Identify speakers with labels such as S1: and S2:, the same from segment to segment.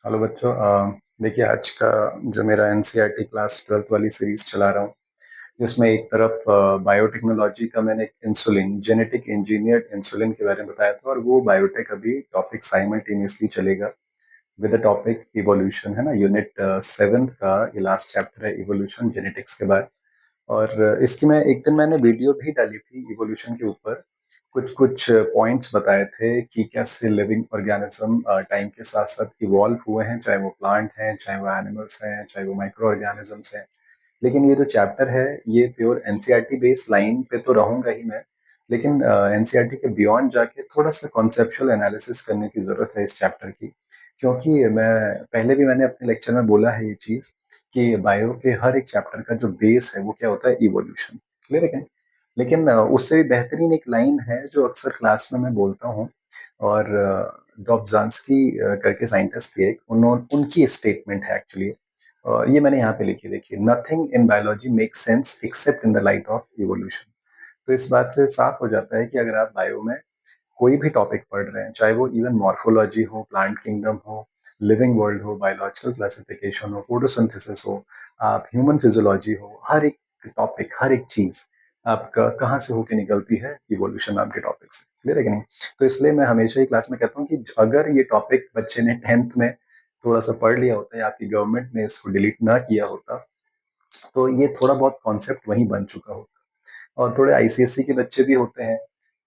S1: Hello बच्चों। देखिए आज का जो मेरा एनसीईआरटी क्लास 12th वाली सीरीज चला रहा हूँ, जिसमें एक तरफ बायोटेक्नोलॉजी का मैंने एक इंसुलिन जेनेटिक इंजीनियर्ड इंसुलिन के बारे में बताया था, और वो बायोटेक अभी टॉपिक साइमल्टेनियसली चलेगा विद द टॉपिक इवोल्यूशन, है ना। यूनिट 7th का ये लास्ट चैप्टर है, इवोल्यूशन जेनेटिक्स के बाद। और इसकी मैं एक दिन मैंने वीडियो भी डाली थी इवोल्यूशन के ऊपर। कुछ कुछ पॉइंट्स बताए थे कि कैसे लिविंग ऑर्गेनिज्म टाइम के साथ साथ इवॉल्व हुए हैं, चाहे वो प्लांट हैं, चाहे वो एनिमल्स हैं, चाहे वो माइक्रो ऑर्गेनिजम्स हैं। लेकिन ये जो चैप्टर है ये प्योर एनसीईआरटी बेस्ड लाइन पे तो रहूंगा ही मैं, लेकिन एनसीईआरटी के बियॉन्ड जाके थोड़ा सा कॉन्सेप्चुअल एनालिसिस करने की जरूरत है इस चैप्टर की। क्योंकि मैं पहले भी मैंने अपने लेक्चर में बोला है ये चीज कि बायो के हर एक चैप्टर का जो बेस है वो क्या होता है, इवोल्यूशन। क्लियर है क्या? लेकिन उससे भी बेहतरीन एक लाइन है जो अक्सर क्लास में मैं बोलता हूँ, और डॉब्जांस्की करके साइंटिस्ट थे एक, उन्होंने उनकी स्टेटमेंट है एक्चुअली। और ये मैंने यहाँ पे लिखी, देखिए, nothing in biology make sense except in the light of evolution. तो इस बात से साफ हो जाता है कि अगर आप बायो में कोई भी टॉपिक पढ़ रहे हैं, चाहे वो इवन मॉर्फोलॉजी हो, प्लांट किंगडम हो, लिविंग वर्ल्ड हो, बायोलॉजिकल क्लासिफिकेशन हो, फोटोसिंथेसिस हो, आप ह्यूमन फिजियोलॉजी हो, हर एक टॉपिक, हर एक चीज आपका कहाँ से होके निकलती है, इवोल्यूशन नाम के टॉपिक से। क्लियर है कि नहीं? तो इसलिए मैं हमेशा ही क्लास में कहता हूँ कि अगर ये टॉपिक बच्चे ने 10th में थोड़ा सा पढ़ लिया होता है, आपकी गवर्नमेंट ने इसको डिलीट ना किया होता, तो ये थोड़ा बहुत कॉन्सेप्ट वहीं बन चुका होता। और थोड़े आईसीएससी के बच्चे भी होते हैं,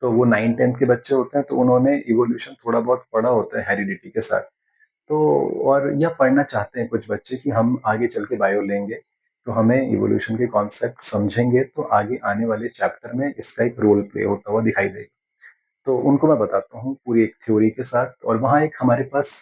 S1: तो वो 9th 10th के बच्चे होते हैं, तो उन्होंने इवोल्यूशन थोड़ा बहुत पढ़ा होता है हेरिडिटी के साथ। तो और यह पढ़ना चाहते हैं कुछ बच्चे कि हम आगे चल के बायो लेंगे, तो हमें इवोल्यूशन के कॉन्सेप्ट समझेंगे तो आगे आने वाले चैप्टर में इसका एक रोल प्ले होता हुआ दिखाई देगा। तो उनको मैं बताता हूँ पूरी एक थ्योरी के साथ, और वहाँ एक हमारे पास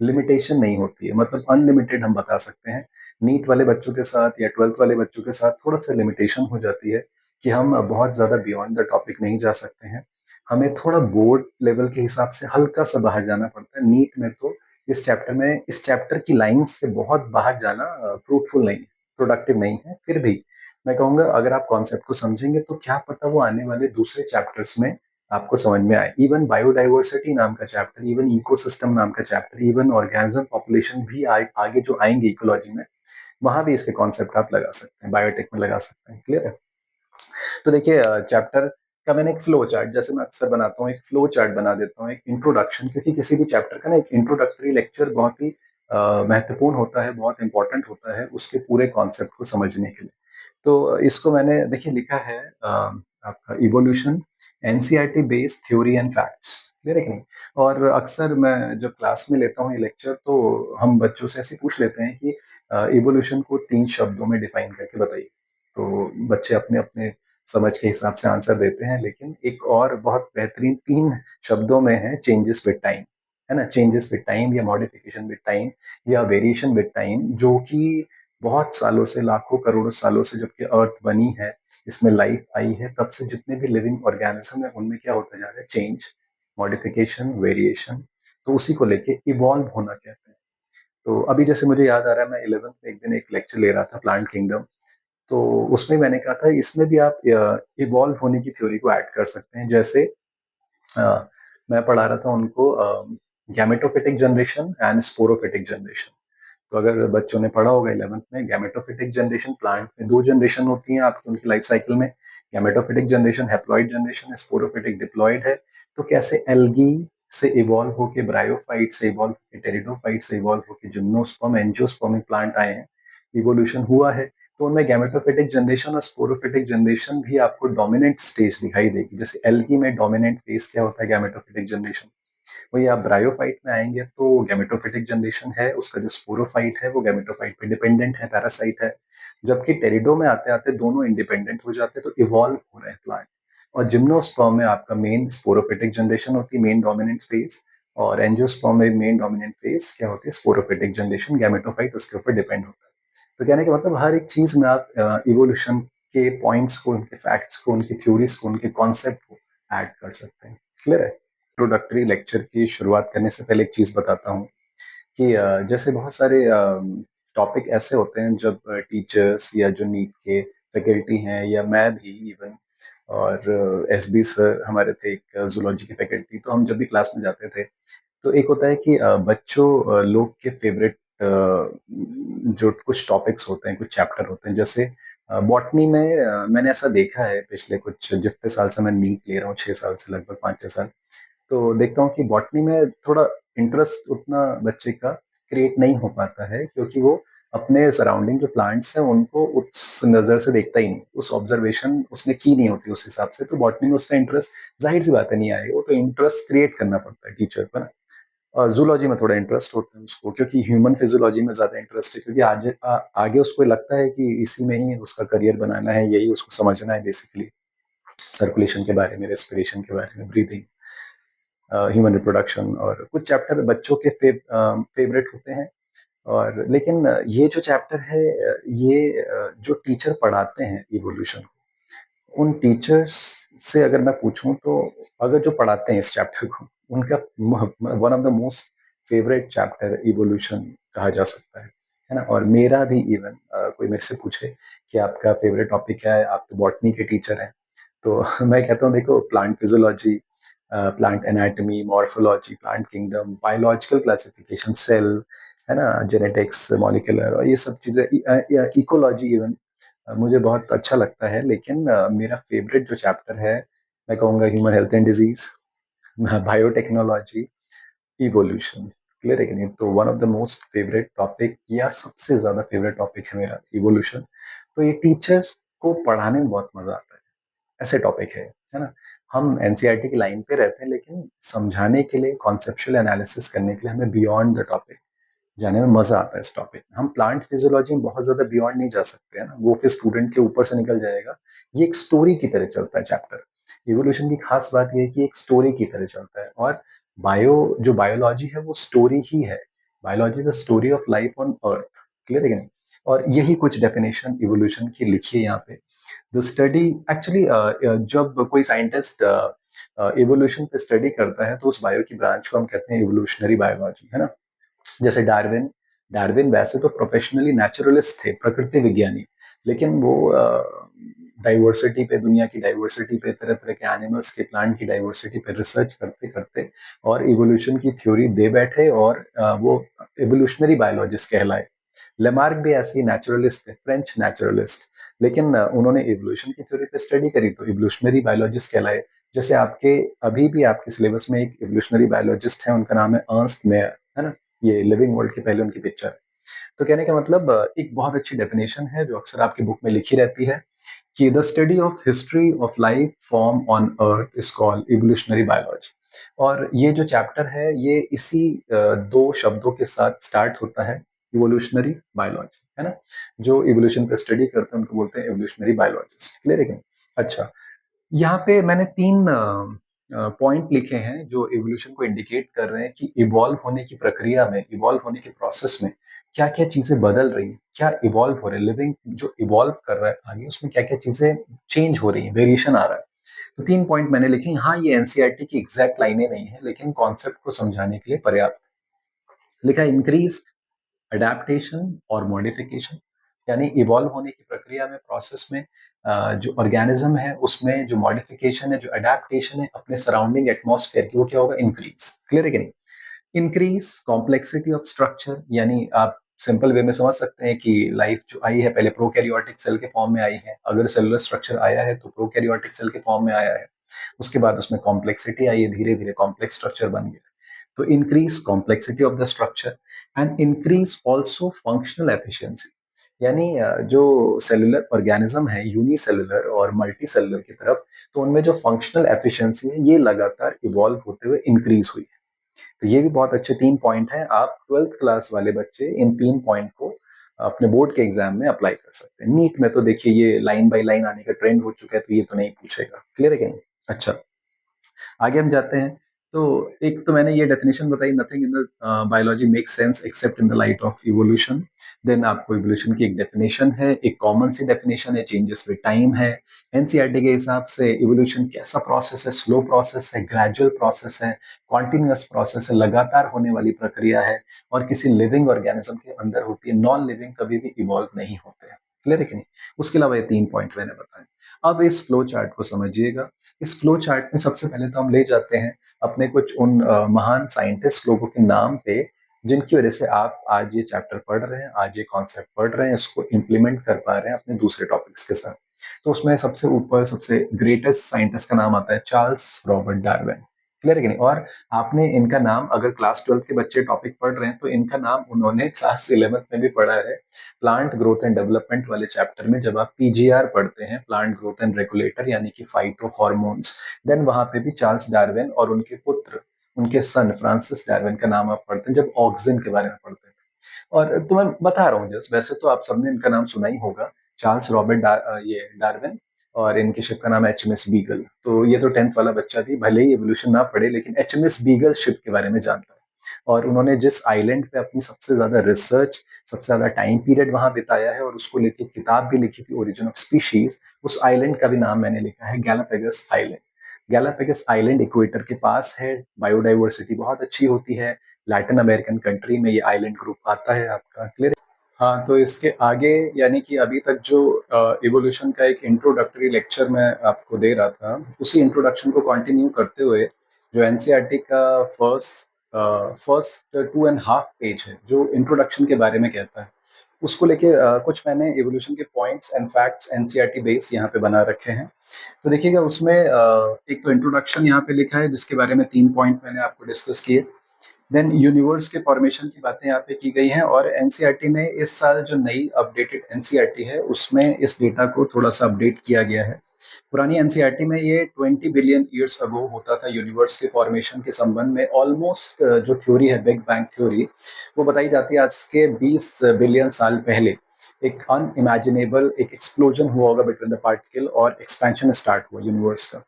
S1: लिमिटेशन नहीं होती है, मतलब अनलिमिटेड हम बता सकते हैं। नीट वाले बच्चों के साथ या 12th वाले बच्चों के साथ थोड़ा सा लिमिटेशन हो जाती है कि हम बहुत ज़्यादा बियॉन्ड द टॉपिक नहीं जा सकते हैं। हमें थोड़ा बोर्ड लेवल के हिसाब से हल्का सा बाहर जाना पड़ता है। नीट में तो इस चैप्टर की लाइन से बहुत बाहर जाना फ्रूटफुल नहीं है, प्रोडक्टिव नहीं है। फिर भी मैं कहूँगा अगर आप कॉन्सेप्ट को समझेंगे तो क्या पता वो आने वाले दूसरे चैप्टर्स में आपको समझ में आए। इवन बायोडाइवर्सिटी नाम का चैप्टर, इवन इकोसिस्टम नाम का चैप्टर, इवन ऑर्गेनिज्म पॉपुलेशन भी आगे जो आएंगे इकोलॉजी में, वहां भी इसके कॉन्सेप्ट आप लगा सकते हैं, बायोटेक में लगा सकते हैं। क्लियर है? तो देखिए, चैप्टर का मैंने एक फ्लो चार्ट, जैसे मैं अक्सर बनाता हूँ, एक फ्लो चार्ट बना देता हूँ, एक इंट्रोडक्शन, क्योंकि किसी भी चैप्टर का ना एक इंट्रोडक्टरी लेक्चर बहुत ही महत्वपूर्ण होता है, बहुत इंपॉर्टेंट होता है उसके पूरे कॉन्सेप्ट को समझने के लिए। तो इसको मैंने देखिए लिखा है, आपका evolution NCERT based theory and facts. Clear है कि नहीं? और अक्सर मैं जब क्लास में लेता हूँ ये लेक्चर, तो हम बच्चों से ऐसे पूछ लेते हैं कि इवोल्यूशन को 3 शब्दों में डिफाइन करके बताइए। तो बच्चे अपने अपने समझ के हिसाब से आंसर देते हैं, लेकिन एक और बहुत बेहतरीन 3 शब्दों में है, चेंजेस विद टाइम। है ना, चेंजेस विद टाइम या मॉडिफिकेशन विद टाइम या वेरिएशन विद टाइम, जो कि बहुत सालों से, लाखों करोड़ों सालों से जब कि अर्थ बनी है, इसमें लाइफ आई है, तब से जितने भी लिविंग ऑर्गेनिज्म है उनमें क्या होता जा रहा है, चेंज, मॉडिफिकेशन, वेरिएशन। तो उसी को लेके इवॉल्व होना कहते हैं। तो अभी जैसे मुझे याद आ रहा है, मैं 11th में एक दिन एक लेक्चर ले रहा था प्लांट किंगडम, तो उसमें मैंने कहा था इसमें भी आप इवॉल्व होने की थ्योरी को ऐड कर सकते हैं। जैसे अ, मैं पढ़ा रहा था उनको gametophytic generation and sporophytic generation. तो अगर बच्चों ने पढ़ा होगा 11th में, गैमेटोफिटिक जनरेशन, प्लांट में 2 जनरेशन होती हैं आपकी उनकी लाइफ साइकिल में। Gametophytic generation haploid generation, sporophytic diploid है। तो कैसे एल्गी से इवॉल्व होके, ब्रायोफाइट से इवॉल्व होके, टेरिडोफाइट से इवॉल्व होके जिम्नोस्पर्म एंजियोस्पर्मिक प्लांट आए हैं, इवोल्यूशन हुआ है। तो उनमें गैमेटोफिटिक जनरेशन और स्पोरोफिटिक जनरेशन भी आपको डोमिनेंट स्टेज दिखाई देगी। जैसे एल्गी में डोमिनेंट फेज क्या होता है, गैमेटोफिटिक जनरेशन। वही आप ब्रायोफाइट में आएंगे तो गैमेटोफिटिक जनरेशन है, उसका जो स्पोरोफाइट है वो गैमेटोफाइट पे डिपेंडेंट है, पैरासाइट है। जबकि टेरिडो में आते आते दोनों इंडिपेंडेंट हो जाते हैं, तो इवॉल्व हो रहे हैं प्लांट। और जिम्नोस्पर्म में आपका मेन स्पोरोफिटिक जनरेशन होती है, मेन डोमिनेंट फेज। और एंजियोस्पर्म में मेन डोमिनेंट फेज क्या होती है, स्पोरोफिटिक जनरेशन, गैमेटोफाइट उसके ऊपर डिपेंड होता है। तो कहने का मतलब हर एक चीज में आप इवोल्यूशन के पॉइंट्स को, उनके फैक्ट्स को, उनकी थ्योरीज को, उनके कॉन्सेप्ट को ऐड कर सकते हैं। क्लियर है? इंट्रोडक्टरी लेक्चर की शुरुआत करने से पहले एक चीज बताता हूँ कि जैसे बहुत सारे टॉपिक ऐसे होते हैं जब टीचर्स या जो नीट के फैकल्टी हैं, या मैं भी इवन, और एसबी सर हमारे थे एक जूलॉजी के फैकल्टी, तो हम जब भी क्लास में जाते थे तो एक होता है कि बच्चों लोग के फेवरेट जो कुछ टॉपिक्स होते हैं, कुछ चैप्टर होते हैं, जैसे बॉटनी में मैंने ऐसा देखा है पिछले कुछ जितने साल से मैं नीट ले रहा हूँ, 6 साल से, लगभग 5-6 साल। तो देखता हूँ कि बॉटनी में थोड़ा इंटरेस्ट उतना बच्चे का क्रिएट नहीं हो पाता है, क्योंकि वो अपने सराउंडिंग जो प्लांट्स हैं उनको उस नज़र से देखता ही नहीं, उस ऑब्जर्वेशन उसने की नहीं होती उस हिसाब से, तो बॉटनी में उसका इंटरेस्ट ज़ाहिर-सी बात है नहीं आएगा, वो तो इंटरेस्ट क्रिएट करना पड़ता है टीचर को ना। ज़ूलॉजी में थोड़ा इंटरेस्ट होता है उसको, क्योंकि ह्यूमन फिजियोलॉजी में ज़्यादा इंटरेस्ट है, क्योंकि आगे उसको लगता है कि इसी में ही उसका करियर बनाना है, यही उसको समझना है बेसिकली, सर्कुलेशन के बारे में, रेस्पिरेशन के बारे में, ब्रीथिंग, ह्यूमन रिप्रोडक्शन, और कुछ चैप्टर बच्चों के फेवरेट होते हैं। और लेकिन ये जो चैप्टर है, ये जो टीचर पढ़ाते हैं इवोल्यूशन, उन टीचर्स से अगर मैं पूछूं तो अगर जो पढ़ाते हैं इस चैप्टर को, उनका one of the most favourite chapter evolution कहा जा सकता है ना। और मेरा भी इवन कोई मेरे से पूछे कि आपका फेवरेट टॉपिक क्या है, आप तो बॉटनी के टीचर हैं, तो मैं कहता हूँ देखो, plant physiology, plant anatomy, morphology, plant kingdom, biological classification, cell, है ना, जेनेटिक्स, मॉलिक्यूलर, और ये सब चीज़ें, इकोलॉजी इवन मुझे बहुत अच्छा लगता है। लेकिन मेरा फेवरेट जो चैप्टर है, मैं कहूँगा human health and disease, biotechnology, evolution. Clear है कि नहीं? तो one of the most favourite topic या सबसे ज्यादा फेवरेट टॉपिक है मेरा इवोल्यूशन। तो ये टीचर्स को पढ़ाने में बहुत मजा आता है, ऐसे टॉपिक है ना। हम एनसीईआरटी की लाइन पे रहते हैं, लेकिन समझाने के लिए, कॉन्सेप्चुअल एनालिसिस करने के लिए हमें बियॉन्ड द टॉपिक जाने में मजा आता है। इस टॉपिक में हम प्लांट फिजियोलॉजी में बहुत ज्यादा बियॉन्ड नहीं जा सकते हैं ना, वो फिर स्टूडेंट के ऊपर से निकल जाएगा। ये एक स्टोरी की तरह चलता है चैप्टर। इवोल्यूशन की खास बात ये है कि एक स्टोरी की तरह चलता है, और जो बायोलॉजी है वो स्टोरी ही है। Biology the story of life on earth. Clear है कि नहीं? और यही कुछ डेफिनेशन इवोल्यूशन की लिखी है यहाँ पे। द स्टडी एक्चुअली, जब कोई साइंटिस्ट इवोल्यूशन पे स्टडी करता है, तो उस बायो की ब्रांच को हम कहते हैं इवोल्यूशनरी बायोलॉजी, है ना। जैसे डार्विन, डार्विन वैसे तो प्रोफेशनली नेचुरलिस्ट थे, प्रकृति विज्ञानी, लेकिन वो डाइवर्सिटी पे, दुनिया की डाइवर्सिटी पे, तरह तरह के एनिमल्स के, प्लांट की डाइवर्सिटी पे रिसर्च करते करते और इवोल्यूशन की थ्योरी दे बैठे, और वो इवोल्यूशनरी बायोलॉजिस्ट कहलाए। लेमार्क भी ऐसे ही नेचुरलिस्ट थे, फ्रेंच नेचुरलिस्ट, लेकिन उन्होंने इवोल्यूशन की थ्योरी पे स्टडी करी तो इवोल्यूशनरी बायोलॉजिस्ट कहलाए। जैसे आपके अभी भी आपके सिलेबस में एक इवोल्यूशनरी बायोलॉजिस्ट है, उनका नाम है अर्नस्ट मेयर, है ना। ये लिविंग वर्ल्ड के पहले उनकी पिक्चर है। तो कहने का मतलब, एक बहुत अच्छी डेफिनेशन है जो अक्सर आपकी बुक में लिखी रहती है, कि the study of history of life form on earth is called evolutionary biology. और ये जो चैप्टर है, ये इसी दो शब्दों के साथ स्टार्ट होता है, इवोल्यूशनरी बायोलॉजी, है ना। जो इवोल्यूशन पे स्टडी करते हैं उनको बोलते हैं इवोल्यूशनरी बायोलॉजिस्ट। क्लियर है कि नहीं? अच्छा, यहाँ पे मैंने 3 पॉइंट लिखे हैं जो इवोल्यूशन को इंडिकेट कर रहे हैं कि इवॉल्व होने की प्रक्रिया में, इवॉल्व होने के प्रोसेस में क्या-क्या चीज़ें बदल रही हैं, क्या इवॉल्व हो रहा है, लिविंग जो इवॉल्व कर रहा है आगे, उसमें क्या-क्या चीज़ें चेंज हो रही हैं, वेरिएशन आ रहा है। तो 3 पॉइंट मैंने लिखे हैं। हाँ, ये एनसीईआरटी की एग्ज़ैक्ट लाइनें नहीं है, लेकिन कॉन्सेप्ट को समझाने के लिए पर्याप्त। लिखा है इंक्रीज्ड अडैप्टेशन और मॉडिफिकेशन, यानी इवॉल्व होने की प्रक्रिया में, प्रोसेस में, जो ऑर्गेनिज्म है उसमें जो मॉडिफिकेशन है, जो अडैप्टेशन है अपने सराउंडिंग एटमॉस्फेयर की, वो क्या होगा? इंक्रीज। क्लियर है कि नहीं? इंक्रीज कॉम्प्लेक्सिटी ऑफ स्ट्रक्चर, यानी आप सिंपल वे में समझ सकते हैं कि लाइफ जो आई है पहले प्रोकैरियोटिक सेल के फॉर्म में आई है, अगर सेलुलर स्ट्रक्चर आया है तो प्रोकैरियोटिक सेल के फॉर्म में आया है, उसके बाद उसमें कॉम्प्लेक्सिटी आई है, धीरे धीरे कॉम्प्लेक्स स्ट्रक्चर बन गया। तो increase complexity of the structure and increase also functional efficiency, यानी जो सेलुलर ऑर्गेनिज्म है, यूनिसेलुलर और मल्टी सेलुलर की तरफ, तो उनमें जो फंक्शनल एफिशिएंसी है ये लगातार इवॉल्व होते हुए इंक्रीज हुई है। तो ये भी बहुत अच्छे 3 पॉइंट हैं। आप 12th क्लास वाले बच्चे इन 3 पॉइंट को अपने बोर्ड के एग्जाम में अप्लाई कर सकते हैं। नीट में तो देखिए ये लाइन बाय लाइन आने का ट्रेंड हो चुका है, तो ये तो नहीं पूछेगा। क्लियर है क्या? अच्छा, आगे हम जाते हैं। तो एक तो मैंने ये डेफिनेशन बताई, nothing in the biology makes sense except in the light of evolution. Then आपको इवोल्यूशन की एक डेफिनेशन है, एक कॉमन सी डेफिनेशन है, चेंजेस विद टाइम है। एनसीईआरटी के हिसाब से इवोल्यूशन कैसा प्रोसेस है? स्लो प्रोसेस है, ग्रेजुअल प्रोसेस है, कॉन्टिन्यूअस प्रोसेस है, लगातार होने वाली प्रक्रिया है, और किसी लिविंग ऑर्गेनिज्म के अंदर होती है। नॉन लिविंग कभी भी इवॉल्व नहीं होते हैं। क्लियर है कि नहीं? उसके अलावा ये 3 पॉइंट मैंने बताए। अब इस फ्लो चार्ट को समझिएगा। इस फ्लो चार्ट में सबसे पहले तो हम ले जाते हैं अपने कुछ उन महान साइंटिस्ट लोगों के नाम पे, जिनकी वजह से आप आज ये चैप्टर पढ़ रहे हैं, आज ये कॉन्सेप्ट पढ़ रहे हैं, इसको इम्प्लीमेंट कर पा रहे हैं अपने दूसरे टॉपिक्स के साथ। तो उसमें सबसे ऊपर सबसे ग्रेटेस्ट साइंटिस्ट का नाम आता है चार्ल्स रॉबर्ट डार्विन। क्लियर है कि नहीं? और आपने इनका नाम, अगर क्लास 12th के बच्चे टॉपिक पढ़ रहे हैं तो इनका नाम उन्होंने क्लास 11th में भी पढ़ा है, प्लांट ग्रोथ एंड डेवलपमेंट वाले चैप्टर में। जब आप पीजीआर पढ़ते हैं, प्लांट ग्रोथ एंड रेगुलेटर, यानी कि फाइटो हॉर्मोन्स, देन वहां पे भी चार्ल्स डार्विन और उनके पुत्र, उनके सन फ्रांसिस डार्विन का नाम आप पढ़ते हैं जब ऑक्सिन के बारे में पढ़ते हैं। और तो मैं बता रहा हूँ जस्ट, वैसे तो आप सबने इनका नाम सुना ही होगा, चार्ल्स रॉबर्ट ये डार्विन, और इनके शिप का नाम एचएमएस बीगल। तो ये तो 10th वाला बच्चा भी भले ही एवोल्यूशन ना पढ़े, लेकिन एचएमएस बीगल शिप के बारे में जानता है। और उन्होंने जिस आइलैंड पे अपनी सबसे ज्यादा रिसर्च, सबसे ज्यादा टाइम पीरियड वहां बिताया है, और उसको लेके किताब भी लिखी थी, ओरिजिन ऑफ स्पीशीज, उस आइलैंड का भी नाम मैंने लिखा है गैलापेगस आइलैंड। गैलापेगस आइलैंड इक्वेटर के पास है, बायोडाइवर्सिटी बहुत अच्छी होती है। लैटिन अमेरिकन कंट्री में ये आइलैंड ग्रुप आता है आपका। क्लियर? हाँ, तो इसके आगे, यानी कि अभी तक जो इवोल्यूशन का एक इंट्रोडक्टरी लेक्चर मैं आपको दे रहा था, उसी इंट्रोडक्शन को कंटिन्यू करते हुए जो एनसीईआरटी का फर्स्ट फर्स्ट 2.5 पेज है जो इंट्रोडक्शन के बारे में कहता है, उसको लेके कुछ मैंने इवोल्यूशन के points and facts NCERT base यहाँ पे बना रखे हैं। तो देखिएगा उसमें एक तो इंट्रोडक्शन यहाँ पे लिखा है, जिसके बारे में 3 पॉइंट मैंने आपको डिस्कस किए। देन यूनिवर्स के फॉर्मेशन की बातें यहाँ पे की गई हैं, और एनसीईआरटी ने इस साल जो नई अपडेटेड एनसीईआरटी है उसमें इस डेटा को थोड़ा सा अपडेट किया गया है। पुरानी एनसीईआरटी में ये 20 बिलियन ईयर्स अगो होता था यूनिवर्स के फॉर्मेशन के संबंध में। ऑलमोस्ट जो थ्योरी है बिग बैंग थ्योरी, वो बताई जाती है आज के 20 बिलियन साल पहले एक अनइमेजिनेबल एक एक्सप्लोजन हुआ होगा बिटवीन द पार्टिकल, और एक्सपेंशन स्टार्ट हुआ यूनिवर्स का।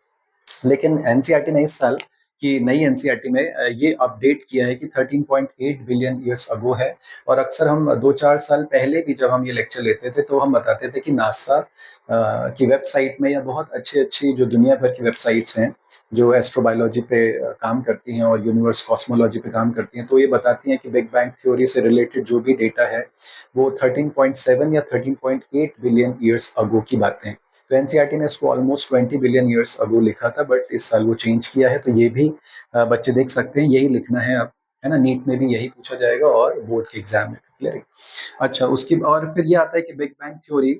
S1: लेकिन एनसीईआरटी ने इस साल की नई एनसीईआरटी में ये अपडेट किया है कि 13.8 बिलियन ईयर्स अगो है। और अक्सर हम 2-4 साल पहले भी जब हम ये लेक्चर लेते थे तो हम बताते थे कि नासा की वेबसाइट में, या बहुत अच्छी अच्छी जो दुनिया भर की वेबसाइट्स हैं जो एस्ट्रोबायोलॉजी पे काम करती हैं और यूनिवर्स कॉस्मोलॉजी पे काम करती हैं, तो ये बताती हैं कि बिग बैंग थ्योरी से रिलेटेड जो भी डेटा है वो 13.7 या 13.8 बिलियन ईयर्स अगो की बातें हैं। तो एनसीईआरटी ने इसको ऑलमोस्ट 20 बिलियन ईयर्स अगो लिखा था, बट इस साल वो चेंज किया है। तो ये भी बच्चे देख सकते हैं, यही लिखना है अब, है ना? नीट में भी यही पूछा जाएगा और बोर्ड के एग्जाम में। क्लियर? अच्छा, उसकी और फिर ये आता है कि बिग बैंग थ्योरी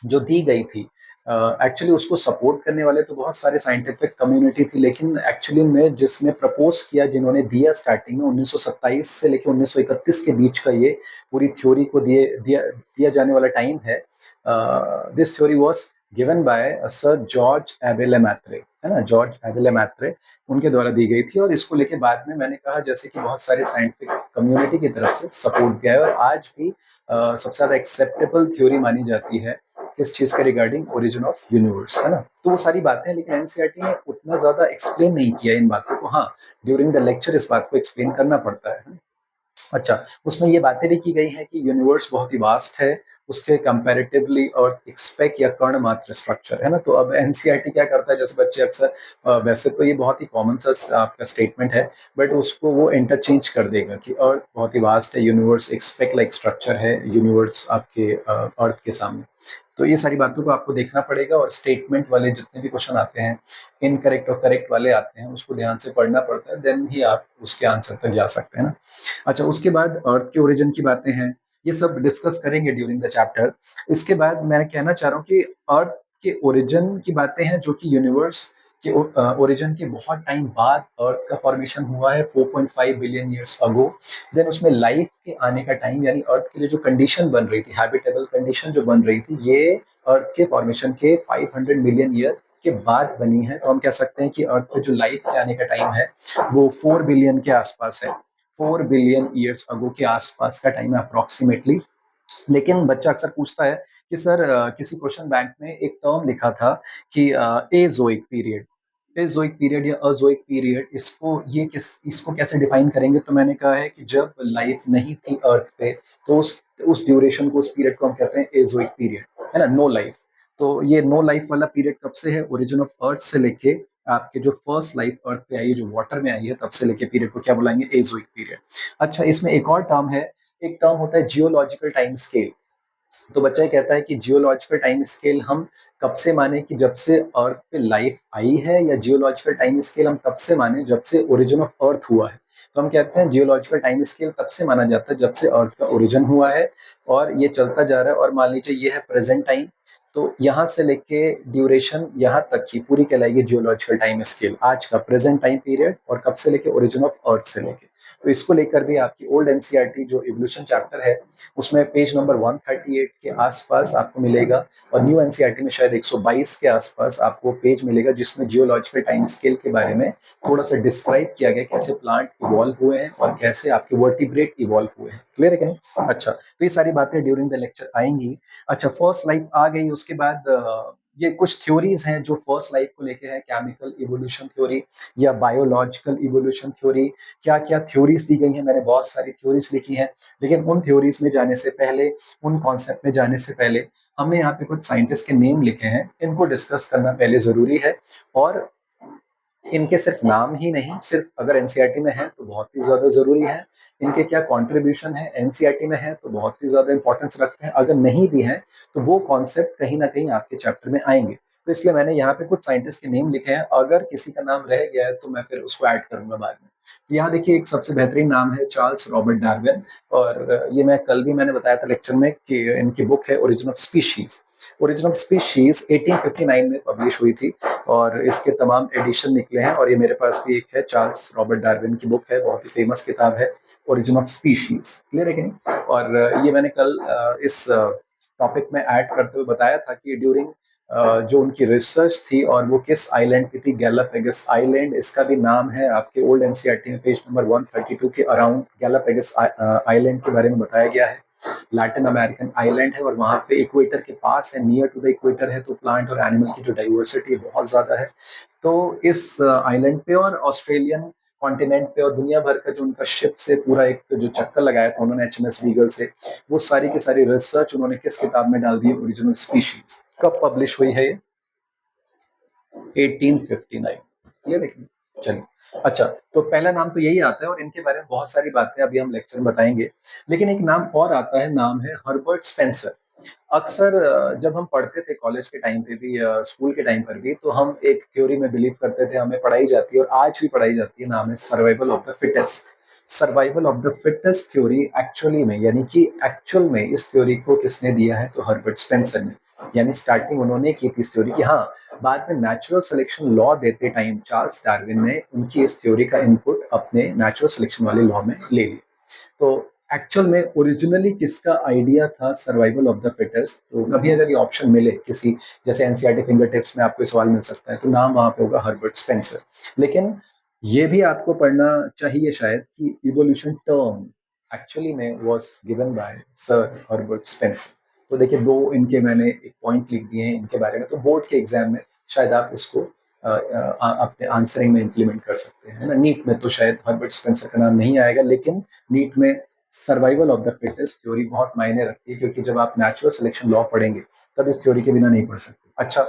S1: जो दी गई थी, एक्चुअली उसको सपोर्ट करने वाले तो बहुत सारे साइंटिफिक कम्युनिटी थी, लेकिन एक्चुअली में जिसने प्रपोज किया, जिन्होंने दिया स्टार्टिंग में 1927 से लेकर 1931 के बीच का ये पूरी थ्योरी को दिया जाने वाला टाइम है। This theory was given by sir George Abbe Lemaitre, है ना? जॉर्ज एबेले मैत्रे, उनके द्वारा दी गई थी। और इसको लेके बाद में मैंने कहा जैसे कि बहुत सारे साइंटिफिक कम्युनिटी की तरफ से सपोर्ट किया है, और आज भी सबसे ज्यादा एक्सेप्टेबल थ्योरी मानी जाती है किस चीज का, रिगार्डिंग ओरिजिन ऑफ यूनिवर्स, है ना? तो वो सारी बातें हैं, लेकिन एनसीईआरटी ने उतना ज्यादा एक्सप्लेन नहीं किया इन बातों को। हाँ, ड्यूरिंग द लेक्चर इस बात को एक्सप्लेन करना पड़ता है। अच्छा, उसमें ये बातें भी की गई हैं कि यूनिवर्स बहुत ही वास्ट है, उसके कंपैरेटिवली, और एक स्पेक या कण मात्र स्ट्रक्चर है ना। तो अब एनसीईआरटी क्या करता है, जैसे बच्चे अक्सर वैसे तो ये बहुत ही कॉमन सा आपका स्टेटमेंट है, बट उसको वो इंटरचेंज कर देगा कि अर्थ बहुत ही वास्ट है, यूनिवर्स एक स्पेक लाइक स्ट्रक्चर है, यूनिवर्स आपके अर्थ के सामने। तो ये सारी बातों को आपको देखना पड़ेगा, और स्टेटमेंट वाले जितने भी क्वेश्चन आते हैं, इनकरेक्ट और करेक्ट वाले आते हैं, उसको ध्यान से पढ़ना पड़ता है, देन ही आप उसके आंसर तक जा सकते हैं ना। अच्छा, उसके बाद अर्थ के ओरिजिन की बातें हैं, ये सब डिस्कस करेंगे ड्यूरिंग द चैप्टर। इसके बाद मैं कहना चाह रहा हूँ कि अर्थ के ओरिजिन की बातें हैं, जो कि यूनिवर्स के ओरिजिन के बहुत टाइम बाद अर्थ का फॉर्मेशन हुआ है, 4.5 बिलियन ईयर्स अगो। देन उसमें लाइफ के आने का टाइम, यानी अर्थ के लिए जो कंडीशन बन रही थी, हैबिटेबल कंडीशन जो बन रही थी, ये अर्थ के फॉर्मेशन के 500 मिलियन ईयर के बाद बनी है। तो हम कह सकते हैं कि अर्थ पे जो लाइफ के आने का टाइम है वो 4 बिलियन के आसपास है, 4 बिलियन ईयर्स अगो के आसपास का टाइम है अप्रोक्सीमेटली। लेकिन बच्चा अक्सर पूछता है कि सर, किसी क्वेश्चन बैंक में एक टर्म लिखा था कि एजोइक पीरियड, एजोइक पीरियड या अजोइक पीरियड, इसको कैसे डिफाइन करेंगे? तो मैंने कहा है कि जब लाइफ नहीं थी अर्थ पे, तो उस ड्यूरेशन को, उस पीरियड को हम कहते हैं एजोइक पीरियड, है ना? No life. तो ये नो लाइफ वाला पीरियड कब से है? ओरिजिन ऑफ अर्थ से लेके आपके जो फर्स्ट लाइफ अर्थ पे आई है, जो वाटर में आई है, तब से लेके पीरियड को क्या बुलाएंगे? Azoic period. अच्छा, इसमें एक और टर्म है, एक टर्म होता है जियोलॉजिकल टाइम स्केल। तो बच्चा ये कहता है कि जियोलॉजिकल टाइम स्केल हम कब से माने कि जब से अर्थ पे लाइफ आई है, या जियोलॉजिकल टाइम स्केल हम तब से माने जब से ओरिजिन ऑफ अर्थ हुआ है। तो हम कहते हैं जियोलॉजिकल टाइम स्केल तब से माना जाता है जब से अर्थ का ओरिजिन हुआ है, और ये चलता जा रहा है। और मान लीजिए ये है प्रेजेंट टाइम, तो यहाँ से लेके ड्यूरेशन यहाँ तक की पूरी कहलाएगी जियोलॉजिकल टाइम स्केल, आज का प्रेजेंट टाइम पीरियड, और कब से लेके ओरिजिन ऑफ अर्थ से लेके। तो इसको लेकर भी आपकी ओल्ड एनसीईआरटी जो इवोल्यूशन चैप्टर है उसमें पेज नंबर 138 के आसपास आपको मिलेगा, और न्यू एनसीईआरटी में शायद 122 के आसपास आपको पेज मिलेगा जिसमें जियोलॉजिकल टाइम स्केल के बारे में थोड़ा सा डिस्क्राइब किया गया, कैसे प्लांट इवॉल्व हुए हैं और कैसे आपके वर्टिब्रेट इवॉल्व हुए हैं। क्लियर है कि नहीं? अच्छा, तो ये सारी बातें ड्यूरिंग द लेक्चर आएंगी। अच्छा, फर्स्ट लाइफ आ गई, उसके बाद ये कुछ थ्योरीज हैं जो फर्स्ट लाइफ को लेके है, केमिकल इवोल्यूशन थ्योरी या बायोलॉजिकल इवोल्यूशन थ्योरी। क्या क्या थ्योरीज दी गई हैं, मैंने बहुत सारी थ्योरीज लिखी हैं, लेकिन उन थ्योरीज में जाने से पहले, उन कॉन्सेप्ट में जाने से पहले, हमने यहाँ पे कुछ साइंटिस्ट के नेम लिखे हैं, इनको डिस्कस करना पहले जरूरी है। और इनके सिर्फ नाम ही नहीं, सिर्फ अगर एनसीईआरटी में है तो बहुत ही ज्यादा जरूरी है, इनके क्या कंट्रीब्यूशन है एनसीईआरटी में है तो बहुत ही ज्यादा इंपॉर्टेंस रखते हैं, अगर नहीं भी है तो वो कॉन्सेप्ट कहीं ना कहीं आपके चैप्टर में आएंगे। तो इसलिए मैंने यहाँ पे कुछ साइंटिस्ट के नेम लिखे हैं, अगर किसी का नाम रह गया है तो मैं फिर उसको ऐड करूंगा बाद में। तो यहाँ देखिए, एक सबसे बेहतरीन नाम है चार्ल्स रॉबर्ट डार्विन, और ये मैं कल भी मैंने बताया था लेक्चर में कि इनकी बुक है origin of species. Origin of species 1859 में पब्लिश हुई थी, और इसके तमाम एडिशन निकले हैं, और ये मेरे पास भी एक है, चार्ल्स रॉबर्ट डार्विन की बुक है, बहुत ही फेमस किताब है ओरिजिन ऑफ स्पीशीज। क्लियर है कि नहीं? और ये मैंने कल इस टॉपिक में ऐड करते हुए बताया था कि ड्यूरिंग जो उनकी रिसर्च थी और वो किस आइलैंड पे थी, गैलापेगस आइलैंड, इसका भी नाम है आपके ओल्ड एनसीईआरटी में पेज नंबर 132 के अराउंड गैलापेगस आइलैंड के बारे में बताया गया है। लैटिन अमेरिकन आइलैंड है, और वहां पे इक्वेटर के पास है, नियर टू द इक्वेटर है, तो प्लांट और एनिमल की जो डाइवर्सिटी बहुत ज्यादा है। तो इस आइलैंड पे और ऑस्ट्रेलियन कॉन्टिनेंट पे और दुनिया भर का जो उनका शिप से पूरा एक जो चक्कर लगाया था उन्होंने एचएमएस वीगल से, वो सारी की सारी रिसर्च उन्होंने किस किताब में डाल दी? Original species. कब पब्लिश हुई है? 1859। ये देखिए, चलिए। अच्छा, तो पहला नाम तो यही आता है, और इनके बारे में बहुत सारी बातें अभी हम लेक्चर में बताएंगे, लेकिन एक नाम और आता है, नाम है हर्बर्ट स्पेंसर। अक्सर जब हम पढ़ते थे कॉलेज के टाइम पे भी या स्कूल के टाइम पर भी, तो हम एक थ्योरी में बिलीव करते थे, हमें पढ़ाई जाती है और आज भी पढ़ाई जाती है, नाम है survival of the fittest. Survival of the fittest theory actually में, यानी कि एक्चुअल में इस थ्योरी को किसने दिया है? तो हर्बर्ट स्पेंसर ने। यानी स्टार्टिंग उन्होंने की थी इस थ्योरी की। हाँ, बाद में नेचुरल सिलेक्शन लॉ देते टाइम चार्ल्स डार्विन ने उनकी इस थ्योरी का इनपुट अपने नेचुरल सिलेक्शन वाले लॉ में ले लिया। तो एक्चुअल में ओरिजिनली किसका आइडिया था सर्वाइवल ऑफ द फिटेस्ट? तो कभी अगर ये ऑप्शन मिले किसी, जैसे एनसीईआरटी फिंगर टिप्स में आपको सवाल मिल सकता है, तो नाम वहां पे होगा हर्बर्ट स्पेंसर। लेकिन ये भी आपको पढ़ना चाहिए शायद कि इवोल्यूशन टर्म एक्चुअली में was given by sir Herbert Spencer. तो देखिए, दो इनके मैंने एक पॉइंट लिख दिए हैं इनके बारे में, तो बोर्ड के एग्जाम में शायद आप इसको अपने आंसरिंग में इंप्लीमेंट कर सकते हैं, है ना। नीट में तो शायद हर्बर्ट स्पेंसर का नाम नहीं आएगा, लेकिन नीट में survival of the fittest theory बहुत मायने रखती है, क्योंकि जब आप नेचुरल सिलेक्शन लॉ पढ़ेंगे तब इस थ्योरी के बिना नहीं पढ़ सकते। अच्छा,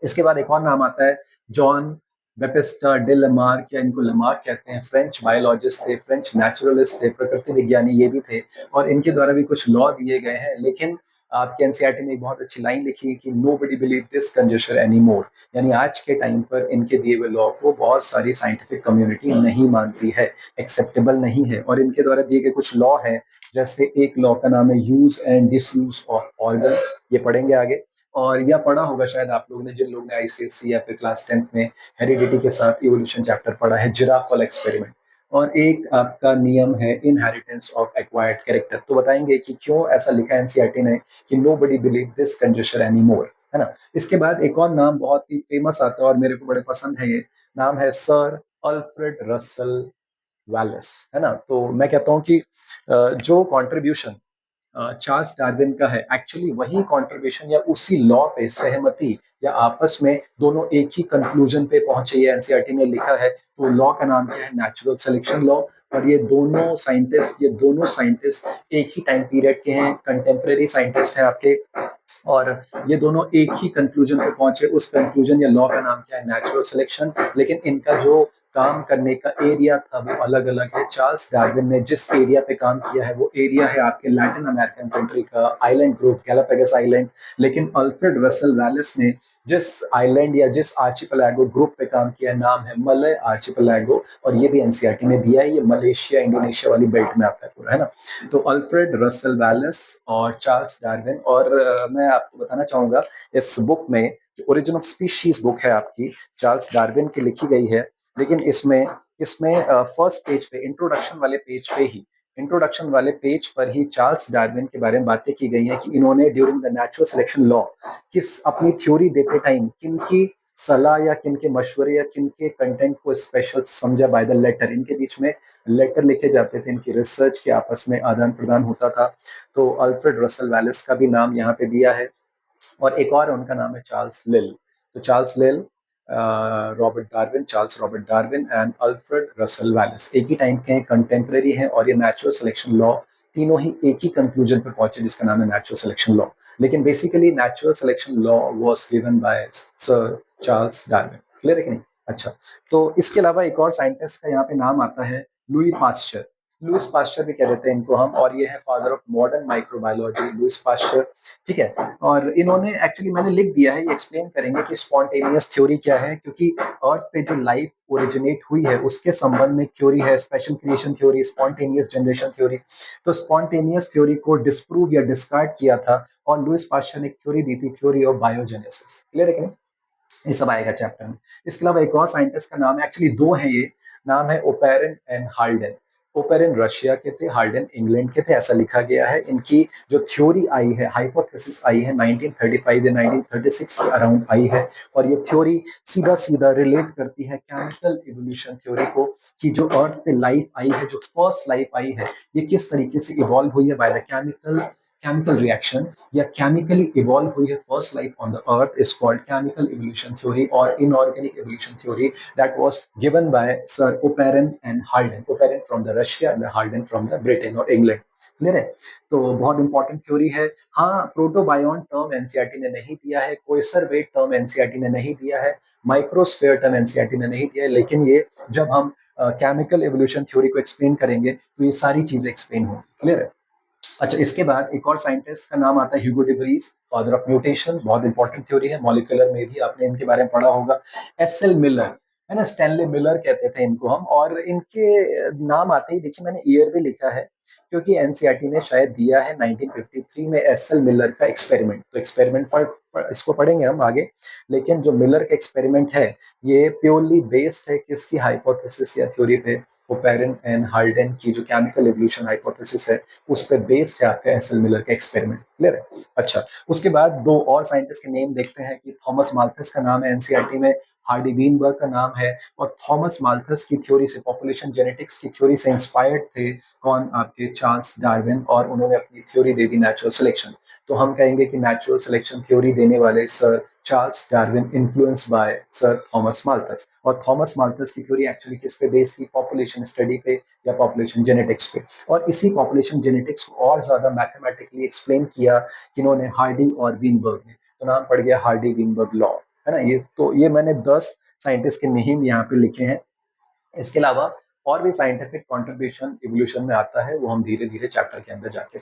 S1: इसके बाद एक और नाम आता है, जॉन बेपिस्टा डे लमार्क, या इनको लमार्क कहते हैं, फ्रेंच बायोलॉजिस्ट थे, फ्रेंच नेचुरलिस्ट थे, प्रकृति विज्ञानी ये भी थे, और इनके द्वारा भी कुछ लॉ दिए गए हैं। लेकिन आपके एनसीईआरटी में एक बहुत अच्छी लाइन लिखी है कि nobody believe this conjuncture any more, यानी आज के टाइम पर इनके दिए हुए लॉ को बहुत सारी साइंटिफिक कम्युनिटी नहीं मानती है, एक्सेप्टेबल नहीं है। और इनके द्वारा दिए गए कुछ लॉ हैं, जैसे एक लॉ का नाम है use and disuse of organs, ये पढ़ेंगे आगे। और यह पढ़ा होगा शायद आप लोगों ने, जिन लोगों ने आईसीएसई या फिर क्लास 10th में हेरिडिटी के साथ इवोल्यूशन चैप्टर पढ़ा है, जिराफ वाला एक्सपेरिमेंट। और एक आपका नियम है इनहेरिटेंस ऑफ एक्वायर्ड कैरेक्टर। तो बताएंगे कि क्यों ऐसा लिखा है एनसीईआरटी ने कि nobody believe this conjuncture anymore, है ना। इसके बाद एक और नाम बहुत ही फेमस आता है और मेरे को बड़े पसंद है, ये नाम है सर अल्फ्रेड रसल वैलेस, है ना। तो मैं कहता हूँ कि जो कंट्रीब्यूशन चार्ल्स डार्विन का है, एक्चुअली वही कंट्रीब्यूशन या उसी लॉ पे सहमति, या आपस में दोनों एक ही कंक्लूजन पे पहुंचे, ये एनसीईआरटी ने लिखा है। तो लॉ का नाम क्या है? Natural selection law. और ये दोनों साइंटिस्ट एक ही टाइम पीरियड के हैं, कंटेम्प्रेरी साइंटिस्ट हैं आपके, और ये दोनों एक ही कंक्लूजन पे पहुंचे। उस कंक्लूजन या लॉ का नाम क्या है? Natural selection. लेकिन इनका जो काम करने का एरिया था वो अलग-अलग है। चार्ल्स डार्विन ने जिस एरिया पे काम किया है वो एरिया है आपके लैटिन अमेरिकन कंट्री का आइलैंड ग्रुप गैलापागोस आइलैंड। लेकिन अल्फ्रेड रसल वेलिस ने जिस आइलैंड या जिस आर्चिपेलागो ग्रुप पे काम किया नाम है मलय आर्चिपेलागो, और ये भी एनसीईआरटी ने दिया है, ये मलेशिया इंडोनेशिया वाली बेल्ट में आता है पूरा, है ना। तो अल्फ्रेड रसल वेलिस और चार्ल्स डार्विन, और मैं आपको बताना चाहूंगा इस बुक में जो ओरिजिन ऑफ स्पीशीज बुक है आपकी चार्ल्स डार्विन की लिखी गई है। लेकिन इसमें इसमें फर्स्ट पेज पे इंट्रोडक्शन वाले पेज पर ही चार्ल्स डार्विन के बारे में बातें की गई हैं कि इन्होंने during the natural selection law किस अपनी थ्योरी देते टाइम किन की सलाह या किन के मशवरे या किन के कंटेंट को स्पेशल समझा बाय द लेटर। इनके बीच में लेटर लिखे जाते थे, इनकी रिसर्च के आपस में आदान प्रदान होता था। तो अल्फ्रेड रसल वेलिस का भी नाम यहाँ पे दिया है, और एक और उनका नाम है चार्ल्स लिल। तो Charles Lyell, Robert Darwin, Charles Robert Darwin and Alfred Russel Wallace एक ही टाइम के कंटेम्प्रेरी हैं, और ये नेचुरल सिलेक्शन लॉ तीनों ही एक ही कंक्लूजन पर पहुंचे जिसका नाम है नेचुरल सिलेक्शन लॉ। लेकिन basically natural selection law was given by sir Charles Darwin. Clear है कि नहीं? अच्छा, तो इसके अलावा एक और साइंटिस्ट का यहाँ पे नाम आता है लुई पास्चर। लुइस पास्चर भी कह देते हैं इनको हम, और ये है father of modern microbiology Louis Pasteur. ठीक है, और इन्होंने एक्चुअली मैंने लिख दिया है, ये एक्सप्लेन करेंगे कि स्पॉन्टेनियस थ्योरी क्या है, क्योंकि अर्थ पे जो लाइफ ओरिजिनेट हुई है उसके संबंध में थ्योरी है, special creation theory, spontaneous generation theory. तो स्पॉन्टेनियस थ्योरी को डिस्प्रूव या डिस्कार्ड किया था, और लुइस पास्चर ने एक थ्योरी दी थी, थ्योरी ऑफ बायोजेनेसिस। क्लियर है कि नहीं? ये सब आएगा चैप्टर में। इसके अलावा एक और साइंटिस्ट का नाम है, एक्चुअली दो हैं ये, नाम है operon and Haldane. Operon Russia के थे, हाल्डेन इंग्लैंड के थे, ऐसा लिखा गया है। इनकी जो थ्योरी आई है, हाइपोथेसिस आई है 1935 या 1936 के अराउंड आई है, और ये थ्योरी सीधा सीधा रिलेट करती है केमिकल इवोल्यूशन थ्योरी को, कि जो अर्थ पे लाइफ आई है, जो फर्स्ट लाइफ आई है, ये किस तरीके से इवॉल्व हुई है बाय द केमिकल रिएक्शन, या केमिकली इवॉल्व हुई है first life on the earth, is called chemical evolution theory और inorganic evolution theory that was given by sir Oparin and Haldane. Oparin from the Russia and Haldane from the Britain और England. Clear है? तो बहुत important theory है। हाँ, प्रोटोबायोन term NCERT ने नहीं दिया है, कोएसर वेट टर्म एनसीईआरटी ने नहीं दिया है, माइक्रोस्फेयर टर्म एनसीईआरटी ने नहीं दिया है, लेकिन ये जब हम केमिकल एवोल्यूशन थ्योरी को एक्सप्लेन करेंगे तो ये सारी चीजें एक्सप्लेन होंगी। क्लियर है? अच्छा, इसके बाद एक और साइंटिस्ट का नाम आता है ह्यूगो day Vries, father of mutation. बहुत इंपॉर्टेंट थ्योरी है, मॉलिक्यूलर में भी आपने इनके बारे में पढ़ा होगा। एस एल मिलर, है ना, स्टैनले मिलर कहते थे इनको हम, और इनके नाम आते ही देखिए मैंने ईयर भी लिखा है, क्योंकि एनसीईआरटी ने शायद दिया है 1953 में एस एल मिलर का एक्सपेरिमेंट। तो एक्सपेरिमेंट इसको पढ़ेंगे हम आगे, लेकिन जो मिलर का एक्सपेरिमेंट है ये प्योरली बेस्ड है किसकी हाइपोथेसिस या थ्योरी पे, ओपेरन एंड हाल्डेन की जो केमिकल एवोल्यूशन हाइपोथेसिस है उस पे बेस्ड है आपका एस एल मिलर का एक्सपेरिमेंट। क्लियर है? अच्छा, उसके बाद दो और साइंटिस्ट के नेम देखते हैं कि थॉमस माल्थस का नाम है एनसीईआरटी में, हार्डी वीनबर्ग का नाम है, और थॉमस माल्थस की थ्योरी से, पॉपुलेशन जेनेटिक्स की थ्योरी से इंस्पायर्ड थे कौन? आपके चार्ल्स डार्विन, और उन्होंने अपनी theory they the natural selection. तो हम कहेंगे कि नेचुरल सिलेक्शन थ्योरी देने वाले sir Charles Darwin influence by sir Thomas Malthus. और थॉमस माल्थस की थ्योरी एक्चुअली किस पे बेस्ड थी? पॉपुलेशन स्टडी पे या पॉपुलेशन जेनेटिक्स पे। और इसी पॉपुलेशन जेनेटिक्स को और ज्यादा मैथमेटिकली एक्सप्लेन किया किन्होंने? हार्डी और वीनबर्ग ने। तो नाम पड़ गया हार्डी वीनबर्ग लॉ, है ना। ये तो ये मैंने 10 साइंटिस्ट के नेम यहाँ पे लिखे हैं। इसके अलावा और भी साइंटिफिक कंट्रीब्यूशन इवोल्यूशन में आता है, वो हम धीरे धीरे चैप्टर के अंदर जाके